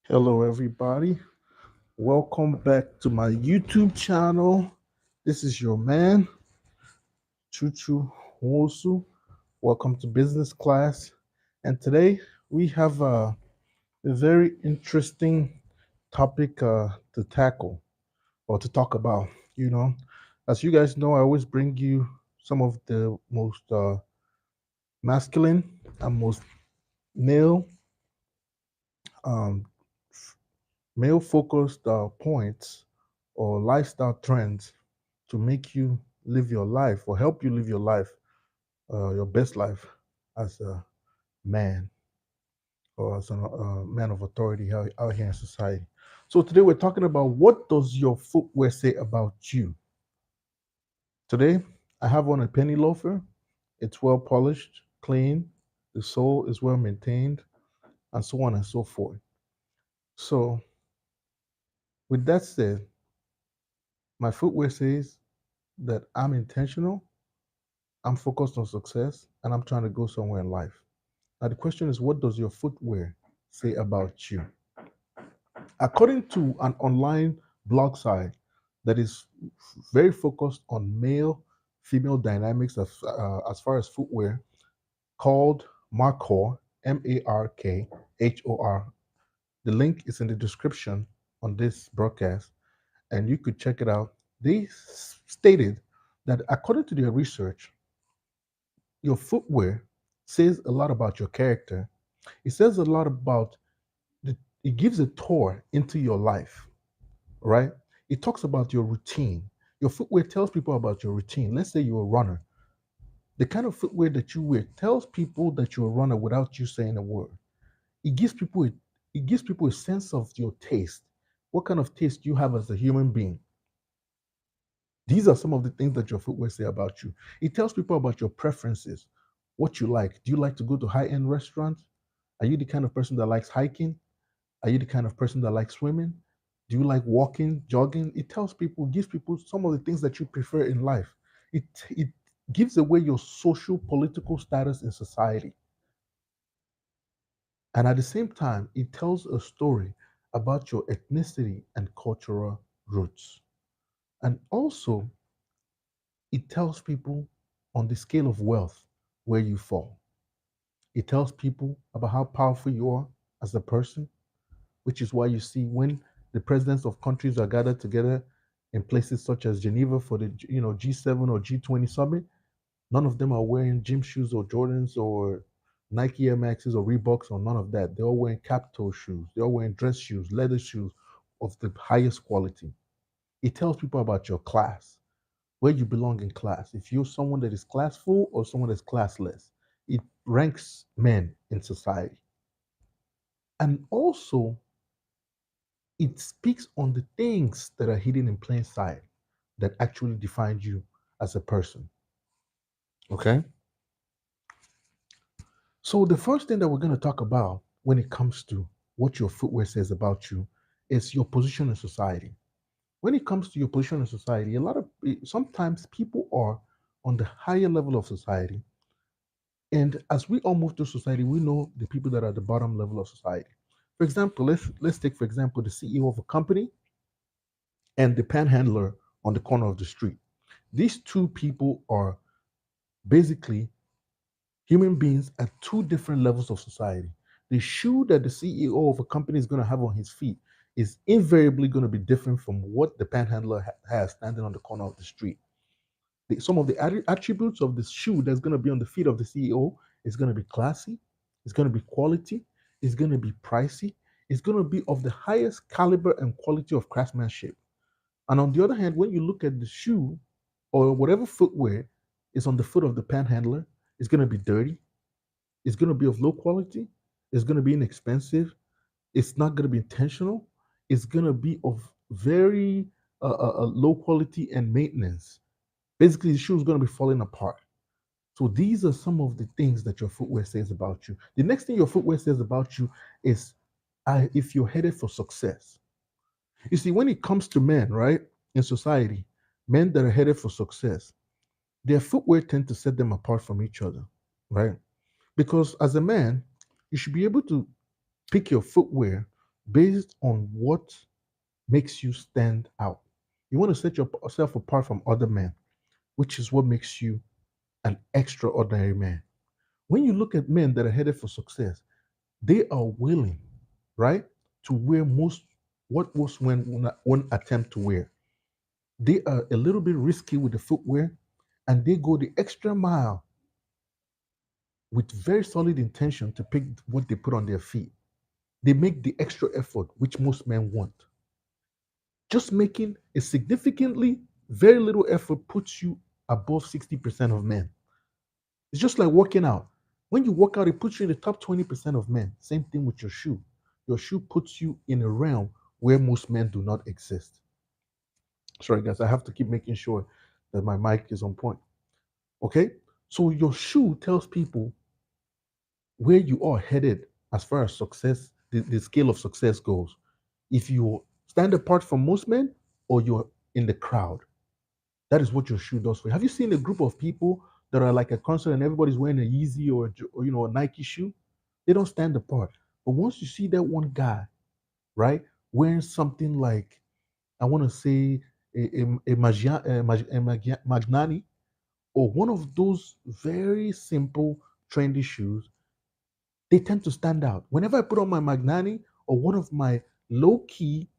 Hello, everybody. Welcome back to my YouTube channel. This is your man, Chu-Chu. Welcome to business class. And today we have a very interesting topic to tackle or to talk about. You know, as you guys know, I always bring you some of the most masculine and most male um, male focused points or lifestyle trends to make you live your life or help you live your best life as a man or as a man of authority out here in society. So today we're talking about what does your footwear say about you? Today I have on a penny loafer. It's well polished, clean, the sole is well maintained, and so on and so forth. So with that said, my footwear says that I'm intentional, I'm focused on success, and I'm trying to go somewhere in life. Now, the question is, what does your footwear say about you? According to an online blog site that is very focused on male female dynamics as far as footwear, called MARKHOR, MARKHOR. The link is in the description on this broadcast, and you could check it out. They stated that according to their research, your footwear says a lot about your character. It says a lot about it gives a tour into your life, right? It talks about your routine. Your footwear tells people about your routine. Let's say you're a runner. The kind of footwear that you wear tells people that you're a runner without you saying a word. It gives people a, it gives people a sense of your taste. What kind of taste you have as a human being? These are some of the things that your footwear say about you. It tells people about your preferences, what you like. Do you like to go to high-end restaurants? Are you the kind of person that likes hiking? Are you the kind of person that likes swimming? Do you like walking, jogging? It tells people, gives people some of the things that you prefer in life. It gives away your social political status in society. And at the same time, it tells a story about your ethnicity and cultural roots. And also, it tells people on the scale of wealth where you fall. It tells people about how powerful you are as a person, which is why you see when the presidents of countries are gathered together in places such as Geneva for the G7 or G20 summit, none of them are wearing gym shoes or Jordans or Nike Air Maxes or Reeboks or none of that. They're all wearing cap toe shoes. They're all wearing dress shoes, leather shoes of the highest quality. It tells people about your class, where you belong in class. If you're someone that is classful or someone that's classless, it ranks men in society. And also, it speaks on the things that are hidden in plain sight that actually define you as a person. Okay? So, the first thing that we're going to talk about when it comes to what your footwear says about you is your position in society. When it comes to your position in society, sometimes people are on the higher level of society. And as we all move through society, we know the people that are at the bottom level of society. For example, let's take for example the CEO of a company and the panhandler on the corner of the street. These two people are basically human beings at two different levels of society. The shoe that the CEO of a company is going to have on his feet is invariably going to be different from what the panhandler has standing on the corner of the street. Some of the attributes of the shoe that's going to be on the feet of the CEO is going to be classy, it's going to be quality, it's going to be pricey, it's going to be of the highest caliber and quality of craftsmanship. And on the other hand, when you look at the shoe or whatever footwear is on the foot of the panhandler, it's going to be dirty, it's going to be of low quality, it's going to be inexpensive, it's not going to be intentional, it's going to be of very low quality and maintenance. Basically, the shoe is going to be falling apart. So these are some of the things that your footwear says about you. The next thing your footwear says about you is if you're headed for success. You see, when it comes to men, right, in society, men that are headed for success, their footwear tend to set them apart from each other, right? Because as a man, you should be able to pick your footwear based on what makes you stand out. You want to set yourself apart from other men, which is what makes you an extraordinary man. When you look at men that are headed for success, they are willing, right, to wear most what most men won't attempt to wear. They are a little bit risky with the footwear, and they go the extra mile with very solid intention to pick what they put on their feet. They make the extra effort, which most men won't. Just making a significantly very little effort puts you above 60% of men. It's just like working out. When you work out, it puts you in the top 20% of men. Same thing with your shoe. Your shoe puts you in a realm where most men do not exist. Sorry, guys, I have to keep making sure that my mic is on point. Okay? So your shoe tells people where you are headed as far as success, the scale of success goes. If you stand apart from most men or you're in the crowd, that is what your shoe does for you. Have you seen a group of people that are like a concert and everybody's wearing a Yeezy or a Nike shoe? They don't stand apart. But once you see that one guy, right, wearing something like, I want to say Magnani, or one of those very simple trendy shoes, they tend to stand out. Whenever I put on my Magnani or one of my low key,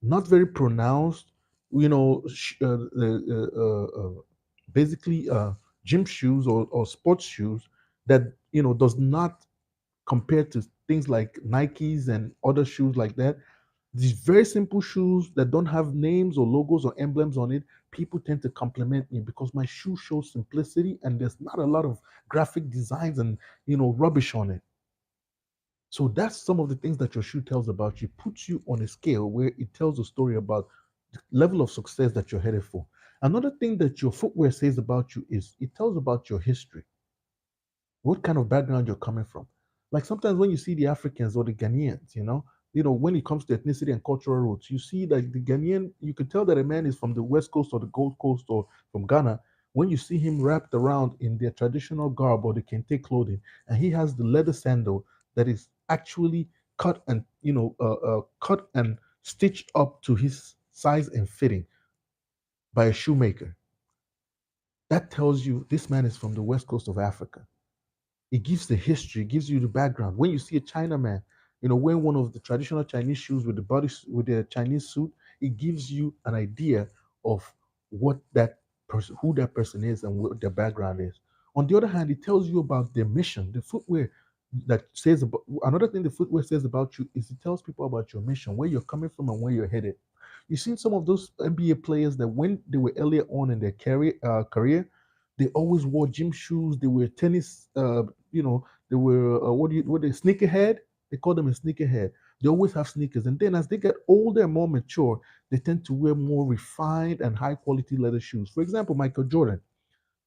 not very pronounced, you know, basically gym shoes or sports shoes that does not compare to things like Nikes and other shoes like that. These very simple shoes that don't have names or logos or emblems on it, people tend to compliment me because my shoe shows simplicity and there's not a lot of graphic designs and rubbish on it. So that's some of the things that your shoe tells about you, puts you on a scale where it tells a story about the level of success that you're headed for. Another thing that your footwear says about you is it tells about your history, what kind of background you're coming from. Like sometimes when you see the Africans or the Ghanaians, when it comes to ethnicity and cultural roots, you see that the Ghanaian, you can tell that a man is from the West Coast or the Gold Coast or from Ghana when you see him wrapped around in their traditional garb or the kente clothing, and he has the leather sandal that is actually cut and stitched up to his size and fitting by a shoemaker. That tells you this man is from the West Coast of Africa. It gives the history, it gives you the background. When you see a Chinaman, wearing one of the traditional Chinese shoes with the with the Chinese suit, it gives you an idea of what that person, who that person is, and what their background is. On the other hand, it tells you about their mission. The footwear that says about another thing the footwear says about you is it tells people about your mission, where you're coming from and where you're headed. You've seen some of those NBA players that when they were earlier on in their career, they always wore gym shoes. They were tennis. They were what they sneakerhead. They call them a sneakerhead. They always have sneakers, and then as they get older and more mature, they tend to wear more refined and high quality leather shoes. For example, Michael Jordan.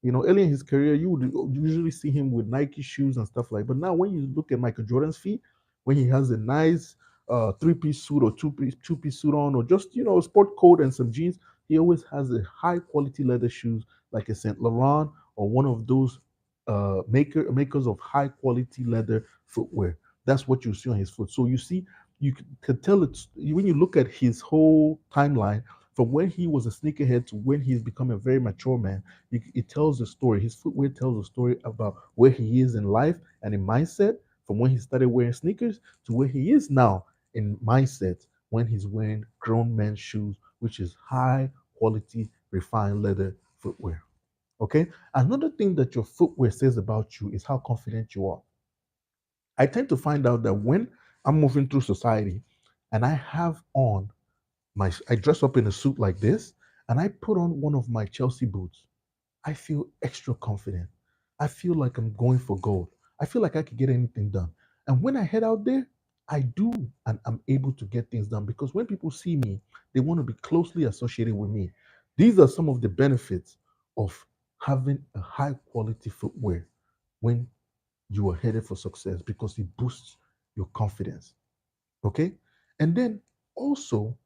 Early in his career, you would usually see him with Nike shoes and stuff like. But now, when you look at Michael Jordan's feet, when he has a nice three-piece suit or two-piece suit on, or just a sport coat and some jeans, he always has a high-quality leather shoes like a Saint Laurent or one of those makers of high-quality leather footwear. That's what you see on his foot. So you see, you can tell it's when you look at his whole timeline from when he was a sneakerhead to when he's become a very mature man. It tells a story. His footwear tells a story about where he is in life and in mindset from when he started wearing sneakers to where he is now in mindset when he's wearing grown men's shoes, which is high quality, refined leather footwear. Okay. Another thing that your footwear says about you is how confident you are. I tend to find out that when I'm moving through society and I have on I dress up in a suit like this and I put on one of my Chelsea boots, I feel extra confident. I feel like I'm going for gold. I feel like I could get anything done. And when I head out there, I do and I'm able to get things done because when people see me, they want to be closely associated with me. These are some of the benefits of having a high quality footwear when you are headed for success because it boosts your confidence. Okay? And then also,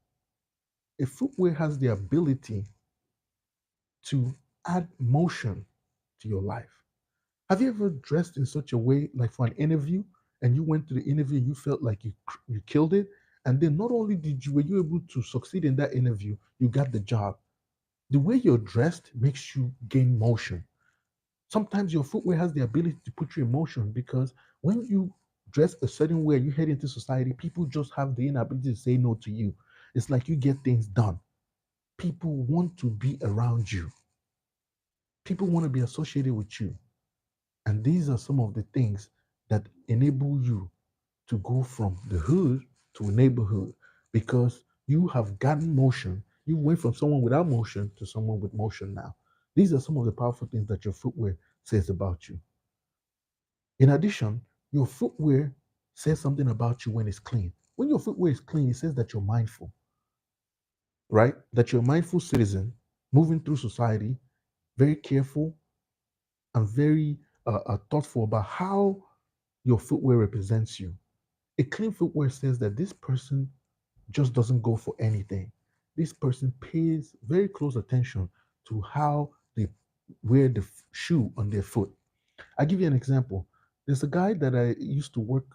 a footwear has the ability to add motion to your life. Have you ever dressed in such a way, like for an interview, and you went to the interview, you felt like you killed it, And then not only were you able to succeed in that interview, you got the job. The way you're dressed makes you gain motion. Sometimes your footwear has the ability to put you in motion because when you dress a certain way and you head into society, people just have the inability to say no to you. It's like you get things done. People want to be around you. People want to be associated with you. And these are some of the things that enable you to go from the hood to a neighborhood because you have gotten motion. You went from someone without motion to someone with motion now. These are some of the powerful things that your footwear says about you. In addition, your footwear says something about you when it's clean. When your footwear is clean, it says that you're mindful, right? That you're a mindful citizen moving through society, very careful and very thoughtful about how your footwear represents you. A clean footwear says that this person just doesn't go for anything. This person pays very close attention to how they wear the shoe on their foot. I'll give you an example. There's a guy that I used to work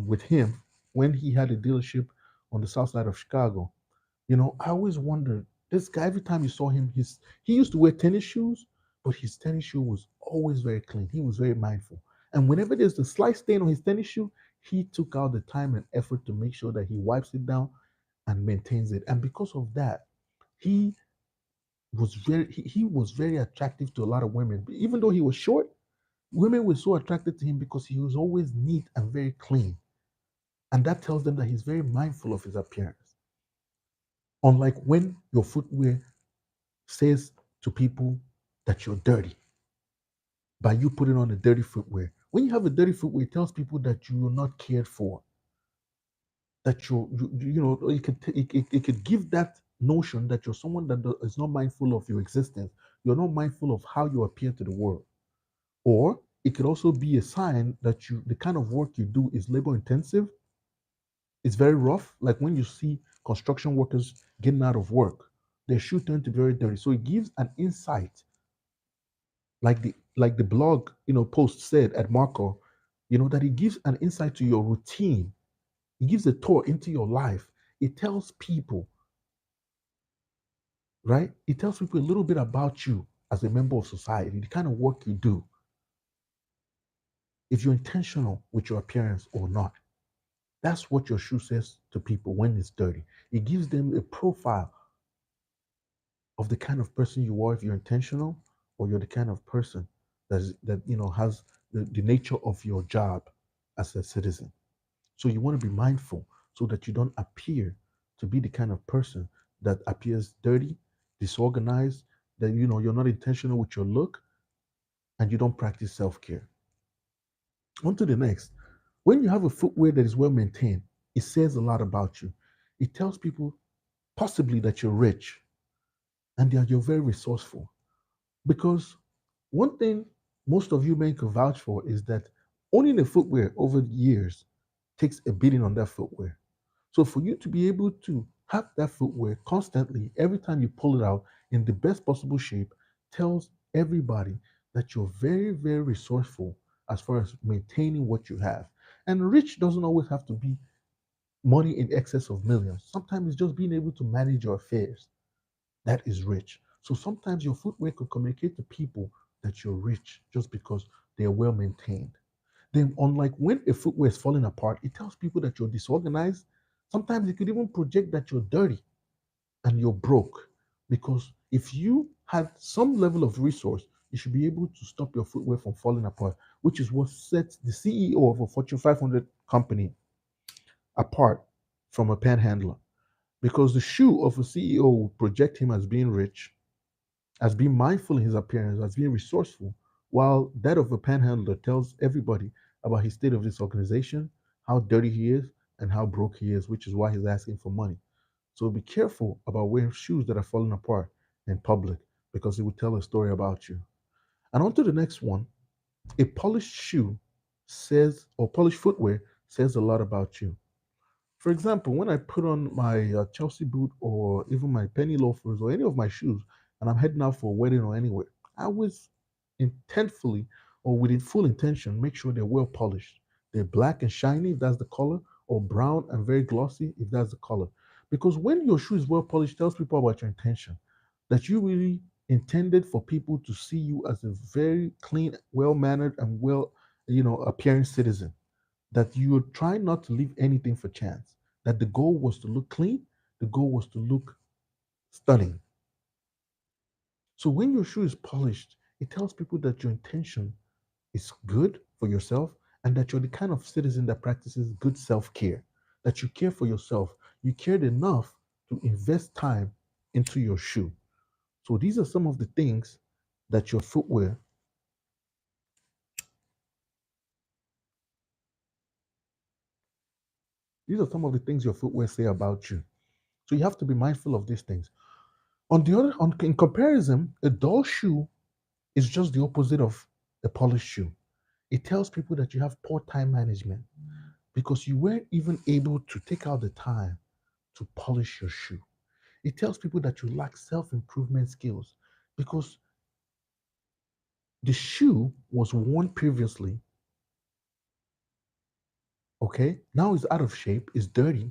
with him when he had a dealership on the south side of Chicago. I always wondered this guy. Every time you saw him, he used to wear tennis shoes, but his tennis shoe was always very clean. He was very mindful, and whenever there's a slight stain on his tennis shoe, he took out the time and effort to make sure that he wipes it down and maintains it. And because of that, he he was very attractive to a lot of women. Even though he was short, women were so attracted to him because he was always neat and very clean. And that tells them that he's very mindful of his appearance. Unlike when your footwear says to people that you're dirty by you putting on a dirty footwear. When you have a dirty footwear, it tells people that you're not cared for. That it could give that notion that you're someone that is not mindful of your existence. You're not mindful of how you appear to the world. Or it could also be a sign that the kind of work you do is labor intensive. It's very rough. Like when you see construction workers getting out of work, their shoes tend to be very dirty. So it gives an insight, like the blog post said at MARKHOR, that it gives an insight to your routine. It gives a tour into your life. It tells people, right? It tells people a little bit about you as a member of society, the kind of work you do, if you're intentional with your appearance or not. That's what your shoe says to people when it's dirty. It gives them a profile of the kind of person you are if you're intentional, or you're the kind of person that has the nature of your job as a citizen. So you want to be mindful so that you don't appear to be the kind of person that appears dirty, disorganized, that you're not intentional with your look, and you don't practice self-care. On to the next. When you have a footwear that is well maintained, it says a lot about you. It tells people possibly that you're rich and that you're very resourceful. Because one thing most of you men can vouch for is that owning a footwear over the years takes a beating on that footwear. So for you to be able to have that footwear constantly, every time you pull it out in the best possible shape, tells everybody that you're very, very resourceful as far as maintaining what you have. And rich doesn't always have to be money in excess of millions. Sometimes it's just being able to manage your affairs. That is rich. So sometimes your footwear could communicate to people that you're rich just because they're well maintained. Then, unlike when a footwear is falling apart, it tells people that you're disorganized. Sometimes it could even project that you're dirty and you're broke. Because if you had some level of resource, you should be able to stop your footwear from falling apart, which is what sets the CEO of a Fortune 500 company apart from a panhandler. Because the shoe of a CEO will project him as being rich, as being mindful in his appearance, as being resourceful, while that of a panhandler tells everybody about his state of disorganization, how dirty he is, and how broke he is, which is why he's asking for money. So be careful about wearing shoes that are falling apart in public because it will tell a story about you. And on to the next one. A polished shoe says, or polished footwear says a lot about you. For example, when I put on my Chelsea boot or even my penny loafers or any of my shoes and I'm heading out for a wedding or anywhere, I always intentfully or with full intention make sure they're well polished. They're black and shiny if that's the color, or brown and very glossy, if that's the color. Because when your shoe is well polished, it tells people about your intention, that you really intended for people to see you as a very clean, well mannered, and well, appearing citizen. That you are trying not to leave anything for chance. That the goal was to look clean, the goal was to look stunning. So when your shoe is polished, it tells people that your intention is good for yourself and that you're the kind of citizen that practices good self care, that you care for yourself. You cared enough to invest time into your shoe. So these are some of the things that your footwear, these are some of the things your footwear say about you. So you have to be mindful of these things. In comparison, a dull shoe is just the opposite of a polished shoe. It tells people that you have poor time management because you weren't even able to take out the time to polish your shoe. It tells people that you lack self improvement skills because the shoe was worn previously, okay? Now it's out of shape, it's dirty,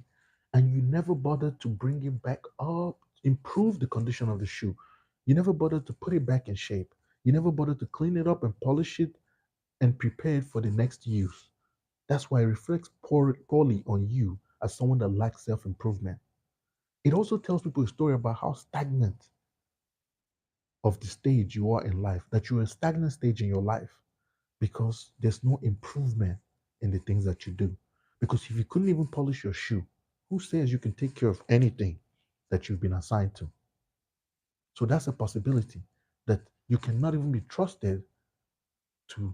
and you never bothered to bring it back up, improve the condition of the shoe. You never bothered to put it back in shape. You never bothered to clean it up and polish it and prepare it for the next use. That's why it reflects poorly on you as someone that lacks self improvement. It also tells people a story about how stagnant of the stage you are in life, that you're a stagnant stage in your life because there's no improvement in the things that you do. Because if you couldn't even polish your shoe, who says you can take care of anything that you've been assigned to? So that's a possibility that you cannot even be trusted to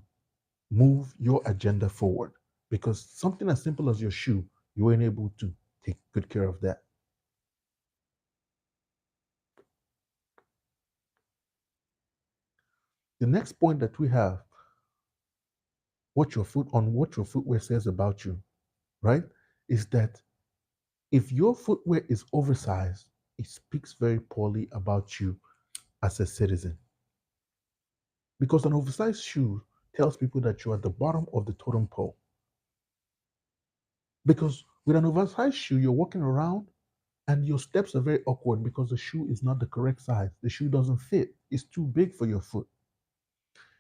move your agenda forward because something as simple as your shoe, you weren't able to take good care of that. The next point that we have, what your footwear says about you, right, is that if your footwear is oversized, it speaks very poorly about you as a citizen. Because an oversized shoe tells people that you're at the bottom of the totem pole. Because with an oversized shoe, you're walking around and your steps are very awkward because the shoe is not the correct size. The shoe doesn't fit, it's too big for your foot.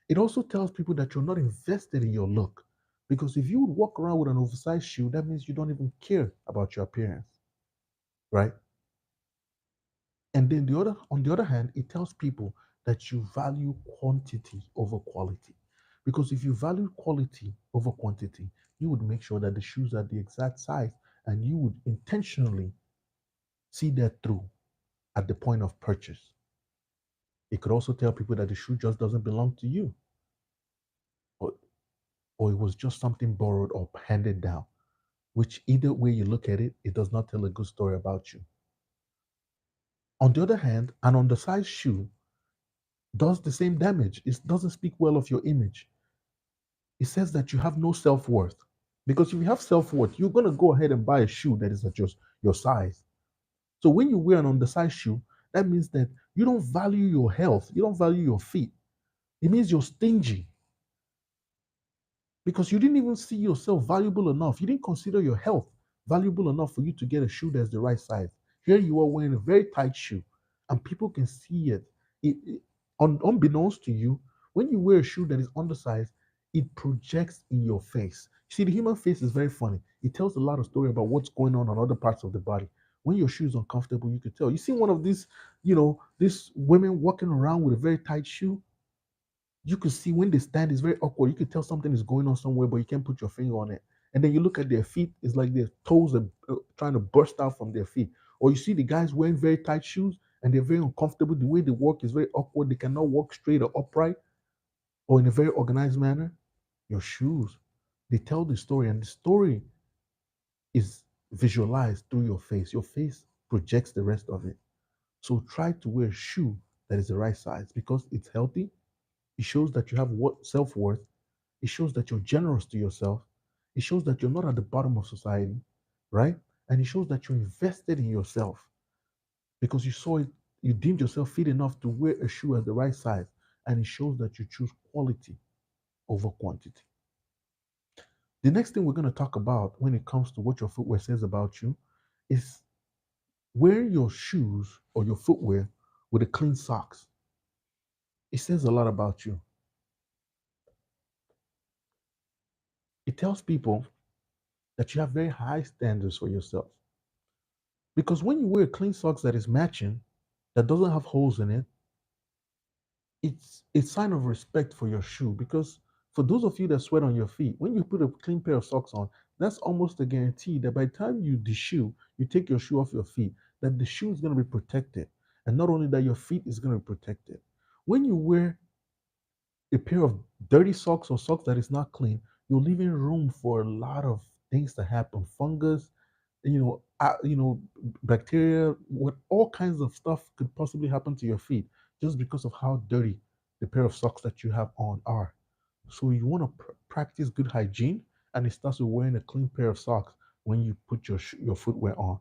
It also tells people that you're not invested in your look. Because if you would walk around with an oversized shoe, that means you don't even care about your appearance, right? And then on the other hand, it tells people that you value quantity over quality. Because if you value quality over quantity, you would make sure that the shoes are the exact size and you would intentionally see that through at the point of purchase. It could also tell people that the shoe just doesn't belong to you, or, or it was just something borrowed or handed down, which either way you look at it, it does not tell a good story about you. On the other hand, an undersized shoe does the same damage. It doesn't speak well of your image. It says that you have no self worth. Because if you have self worth, you're going to go ahead and buy a shoe that is at your size. So when you wear an undersized shoe, that means that you don't value your health, you don't value your feet. It means you're stingy because you didn't even see yourself valuable enough. You didn't consider your health valuable enough for you to get a shoe that's the right size. Here you are wearing a very tight shoe, and people can see it. Unbeknownst to you, when you wear a shoe that is undersized, it projects in your face. See, the human face is very funny. It tells a lot of story about what's going on other parts of the body. When your shoe is uncomfortable, you can tell. You see one of these women walking around with a very tight shoe, you could see when they stand, it's very awkward. You could tell something is going on somewhere, but you can't put your finger on it. And then you look at their feet, it's like their toes are trying to burst out from their feet. Or you see the guys wearing very tight shoes and they're very uncomfortable. The way they walk is very awkward. They cannot walk straight or upright or in a very organized manner. Your shoes, they tell the story, and the story is visualized through your face. Your face projects the rest of it. So try to wear a shoe that is the right size because it's healthy. It shows that you have self worth. It shows that you're generous to yourself. It shows that you're not at the bottom of society, right? And it shows that you're invested in yourself because you saw it, you deemed yourself fit enough to wear a shoe at the right size. And it shows that you choose quality over quantity. The next thing we're going to talk about when it comes to what your footwear says about you is wearing your shoes or your footwear with a clean socks. It says a lot about you. It tells people that you have very high standards for yourself. Because when you wear clean socks that is matching, that doesn't have holes in it, it's a sign of respect for your shoe. Because for those of you that sweat on your feet, when you put a clean pair of socks on, that's almost a guarantee that by the time you de-shoe, you take your shoe off your feet, that the shoe is going to be protected. And not only that, your feet is going to be protected. When you wear a pair of dirty socks or socks that is not clean, you're leaving room for a lot of things to happen. Fungus, bacteria, what all kinds of stuff could possibly happen to your feet just because of how dirty the pair of socks that you have on are. So you want to practice good hygiene, and it starts with wearing a clean pair of socks when you put your footwear on.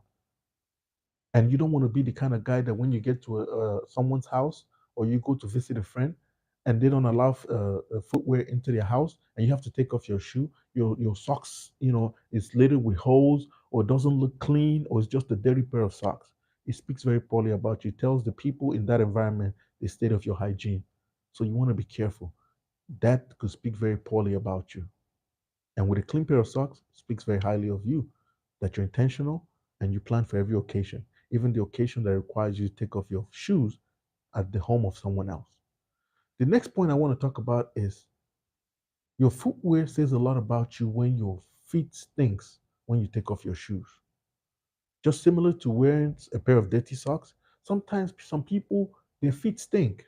And you don't want to be the kind of guy that when you get to someone's house or you go to visit a friend and they don't allow footwear into their house and you have to take off your shoe, your socks, is littered with holes or doesn't look clean or it's just a dirty pair of socks. It speaks very poorly about you. It tells the people in that environment the state of your hygiene. So you want to be careful. That could speak very poorly about you. And with a clean pair of socks, speaks very highly of you, that you're intentional and you plan for every occasion, even the occasion that requires you to take off your shoes at the home of someone else. The next point I want to talk about is your footwear says a lot about you when your feet stinks when you take off your shoes. Just similar to wearing a pair of dirty socks, sometimes some people, their feet stink.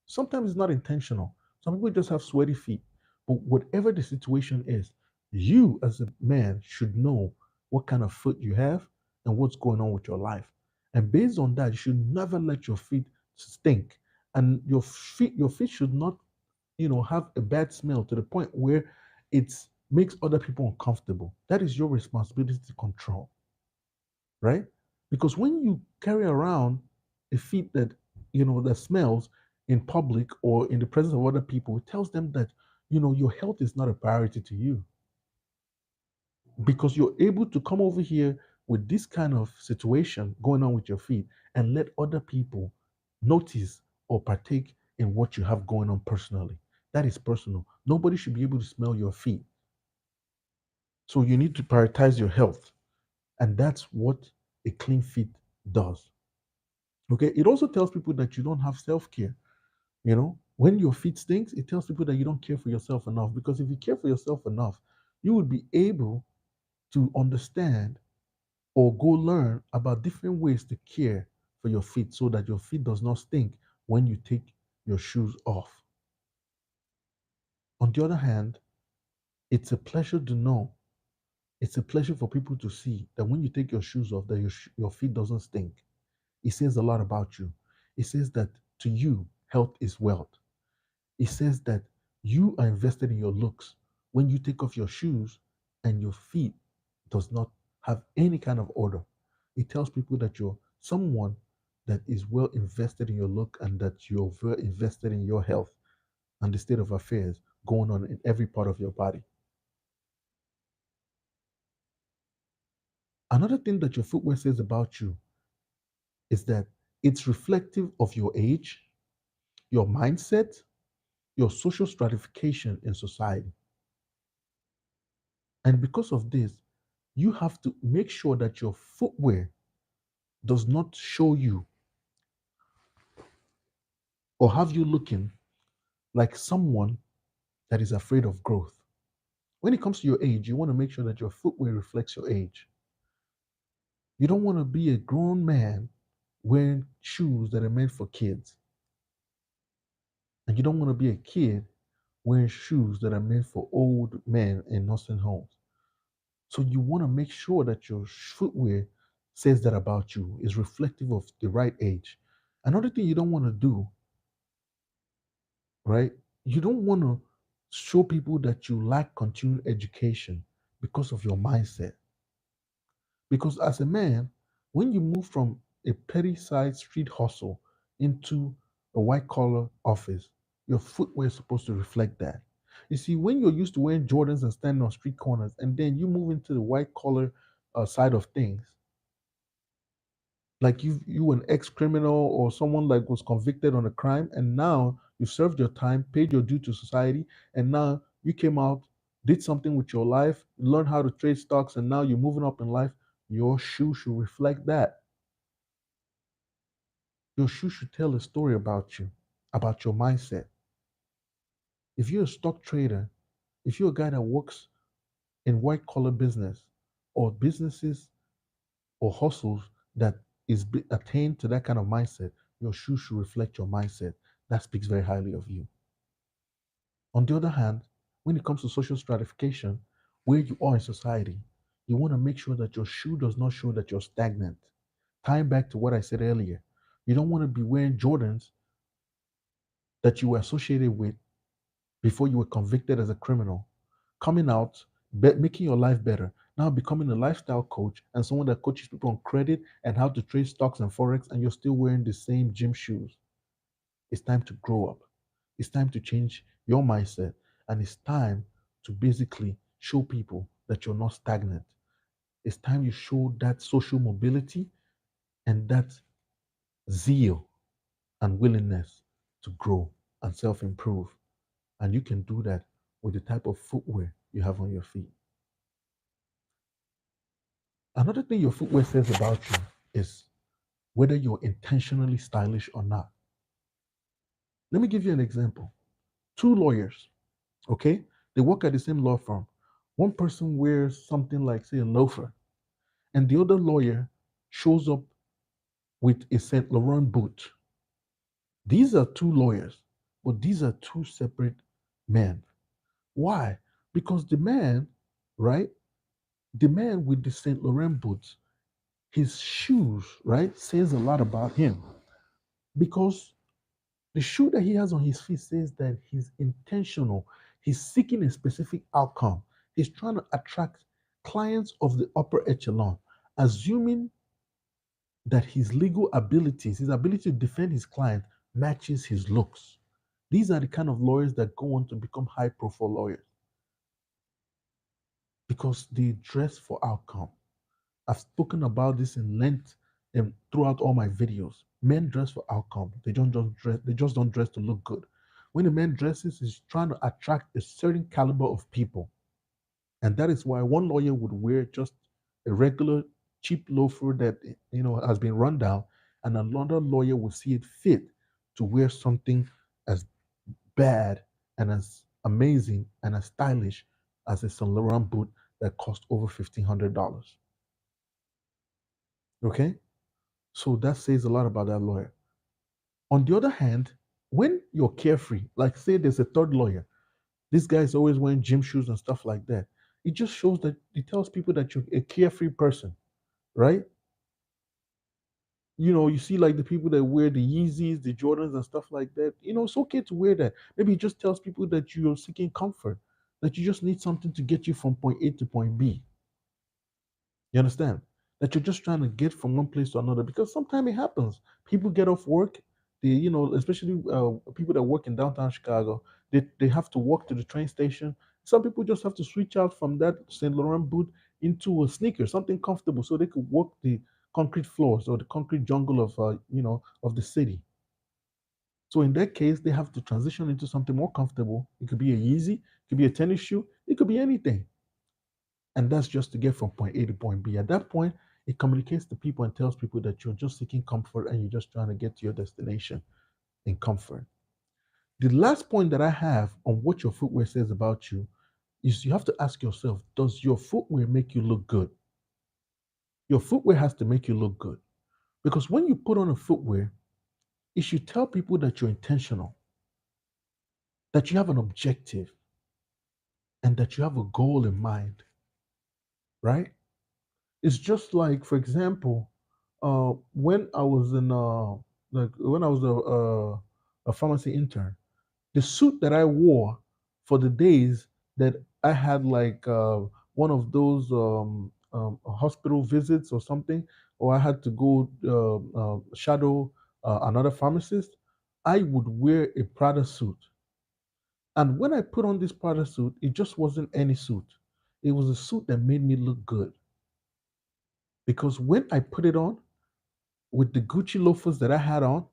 Sometimes it's not intentional. Some people just have sweaty feet. But whatever the situation is, you as a man should know what kind of foot you have and what's going on with your life. And based on that, you should never let your feet stink. And your feet should not, have a bad smell to the point where it makes other people uncomfortable. That is your responsibility to control, right? Because when you carry around a feet that smells in public or in the presence of other people, it tells them that your health is not a priority to you because you're able to come over here with this kind of situation going on with your feet and let other people notice or partake in what you have going on personally. That is personal. Nobody should be able to smell your feet. So you need to prioritize your health. And that's what a clean feet does. Okay. It also tells people that you don't have self-care. When your feet stinks, it tells people that you don't care for yourself enough. Because if you care for yourself enough, you would be able to understand or go learn about different ways to care for your feet so that your feet does not stink when you take your shoes off. On the other hand, it's a pleasure to know. It's a pleasure for people to see that when you take your shoes off, that your feet doesn't stink. It says a lot about you. It says that to you, health is wealth. It says that you are invested in your looks when you take off your shoes and your feet does not have any kind of odor. It tells people that you're someone that is well invested in your look and that you're well invested in your health and the state of affairs going on in every part of your body. Another thing that your footwear says about you is that it's reflective of your age, your mindset, your social stratification in society. And because of this, you have to make sure that your footwear does not show you or have you looking like someone that is afraid of growth. When it comes to your age, you want to make sure that your footwear reflects your age. You don't want to be a grown man wearing shoes that are meant for kids. And you don't want to be a kid wearing shoes that are meant for old men in nursing homes. So you want to make sure that your footwear says that about you, is reflective of the right age. Another thing you don't want to do, right? You don't want to show people that you lack continued education because of your mindset. Because as a man, when you move from a petty side street hustle into a white collar office, your footwear is supposed to reflect that. You see, when you're used to wearing Jordans and standing on street corners, and then you move into the white collar side of things, like you an ex-criminal or someone like was convicted on a crime, and now you served your time, paid your due to society, and now you came out, did something with your life, learned how to trade stocks, and now you're moving up in life. Your shoe should reflect that. Your shoe should tell a story about you, about your mindset. If you're a stock trader, if you're a guy that works in white collar business or businesses or hustles that attained to that kind of mindset, your shoes should reflect your mindset. That speaks very highly of you. On the other hand, when it comes to social stratification, where you are in society, you want to make sure that your shoe does not show that you're stagnant. Tying back to what I said earlier, you don't want to be wearing Jordans that you were associated with before you were convicted as a criminal, coming out, making your life better, now becoming a lifestyle coach and someone that coaches people on credit and how to trade stocks and forex, and you're still wearing the same gym shoes. It's time to grow up. It's time to change your mindset, and it's time to basically show people that you're not stagnant. It's time you show that social mobility and that zeal and willingness to grow and self improve. And you can do that with the type of footwear you have on your feet. Another thing your footwear says about you is whether you're intentionally stylish or not. Let me give you an example. Two lawyers, okay? They work at the same law firm. One person wears something like, say, a loafer, and the other lawyer shows up with a Saint Laurent boot. These are two lawyers, but these are two separate men. Why? Because the man, right? The man with the Saint Laurent boots, his shoes, right, says a lot about him because the shoe that he has on his feet says that he's intentional. He's seeking a specific outcome. He's trying to attract clients of the upper echelon, assuming that his legal abilities, his ability to defend his client, matches his looks. These are the kind of lawyers that go on to become high profile lawyers because they dress for outcome. I've spoken about this in length and throughout all my videos. Men dress for outcome. They don't just dress, they just don't dress to look good. When a man dresses, he's trying to attract a certain caliber of people. And that is why one lawyer would wear just a regular cheap loafer that has been run down, and another lawyer will see it fit to wear something as bad and as amazing and as stylish as a Saint Laurent boot that cost over $1,500. Okay? So that says a lot about that lawyer. On the other hand, when you're carefree, like say there's a third lawyer, this guy is always wearing gym shoes and stuff like that. It just shows that it tells people that you're a carefree person, right? You see like the people that wear the Yeezys, the Jordans and stuff like that. It's okay to wear that. Maybe it just tells people that you're seeking comfort, that you just need something to get you from point A to point B. You understand? That you're just trying to get from one place to another because sometimes it happens. People get off work, especially people that work in downtown Chicago, they have to walk to the train station. Some people just have to switch out from that Saint Laurent boot into a sneaker, something comfortable, so they could walk the concrete floors or the concrete jungle of the city. So in that case, they have to transition into something more comfortable. It could be a Yeezy, it could be a tennis shoe, it could be anything. And that's just to get from point A to point B. At that point, it communicates to people and tells people that you're just seeking comfort and you're just trying to get to your destination in comfort. The last point that I have on what your footwear says about you is you have to ask yourself, does your footwear make you look good? Your footwear has to make you look good. Because when you put on a footwear, it should tell people that you're intentional, that you have an objective, and that you have a goal in mind, right? It's just like, for example, when I was a pharmacy intern, the suit that I wore for the days that I had like one of those hospital visits or something, or I had to go shadow another pharmacist, I would wear a Prada suit. And when I put on this Prada suit, it just wasn't any suit. It was a suit that made me look good. Because when I put it on with the Gucci loafers that I had on,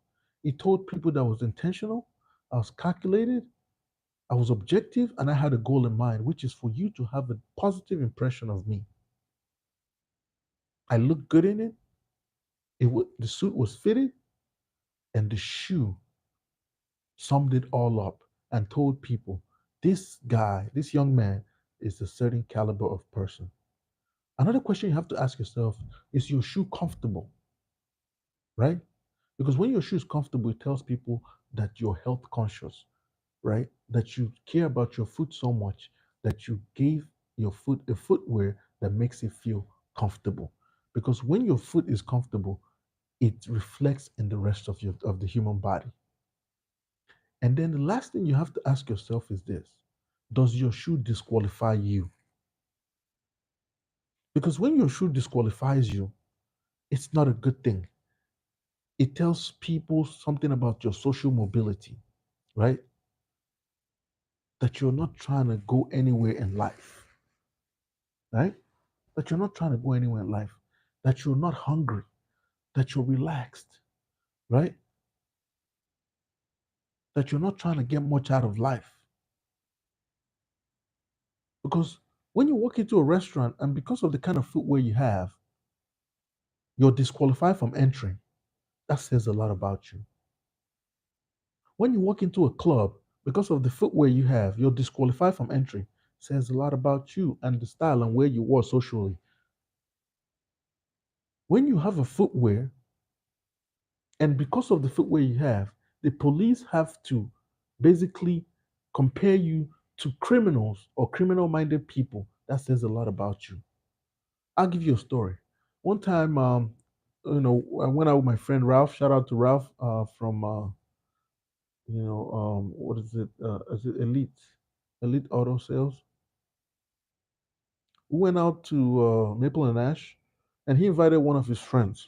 it told people that I was intentional, I was calculated, I was objective, and I had a goal in mind, which is for you to have a positive impression of me. I looked good in it. The suit was fitted, and the shoe summed it all up and told people this guy, this young man, is a certain caliber of person. Another question you have to ask yourself is your shoe comfortable, right? Because when your shoe is comfortable, it tells people that you're health conscious, right? That you care about your foot so much that you gave your foot a footwear that makes it feel comfortable. Because when your foot is comfortable, it reflects in the rest of the human body. And then the last thing you have to ask yourself is this: does your shoe disqualify you? Because when your shoe disqualifies you, it's not a good thing. It tells people something about your social mobility, right? That you're not trying to go anywhere in life, right? That you're not trying to go anywhere in life, that you're not hungry, that you're relaxed, right? That you're not trying to get much out of life. Because when you walk into a restaurant and because of the kind of footwear you have, you're disqualified from entering. That says a lot about you. When you walk into a club, because of the footwear you have, you're disqualified from entering. Says a lot about you and the style and where you were socially. When you have a footwear, and because of the footwear you have, the police have to basically compare you to criminals or criminal minded people. That says a lot about you. I'll give you a story. One time, I went out with my friend Ralph. Shout out to Ralph from what is it? Is it Elite Auto Sales? We went out to Maple and Ash, and he invited one of his friends.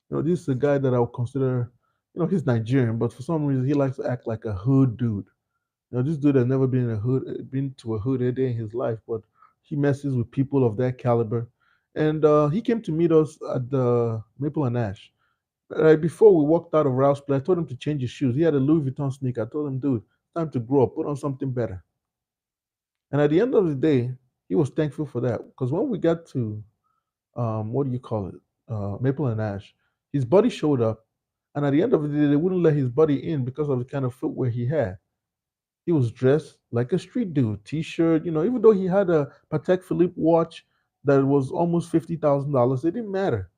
This is a guy that I would consider, he's Nigerian, but for some reason he likes to act like a hood dude. This dude has never been to a hood a day in his life, but he messes with people of that caliber. And he came to meet us at the Maple and Ash. Right before we walked out of Ralph's place, I told him to change his shoes. He had a Louis Vuitton sneaker. I told him, dude, it's time to grow up, put on something better. And at the end of the day, he was thankful for that because when we got to what do you call it, Maple and Ash, his buddy showed up, and at the end of the day, they wouldn't let his buddy in because of the kind of footwear he had. He was dressed like a street dude, t-shirt, even though he had a Patek Philippe watch that was almost $50,000, it didn't matter.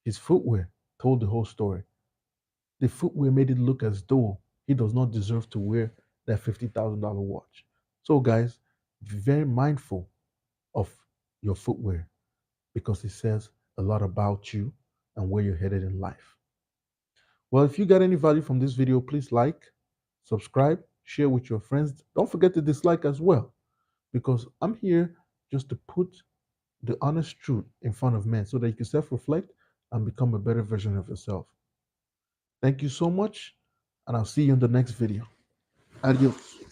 His footwear told the whole story. The footwear made it look as though he does not deserve to wear that $50,000 watch. So, guys, be very mindful of your footwear because it says a lot about you and where you're headed in life. Well, if you got any value from this video, please like, subscribe, share with your friends. Don't forget to dislike as well because I'm here just to put the honest truth in front of men so that you can self-reflect and become a better version of yourself. Thank you so much, and I'll see you in the next video. Adios.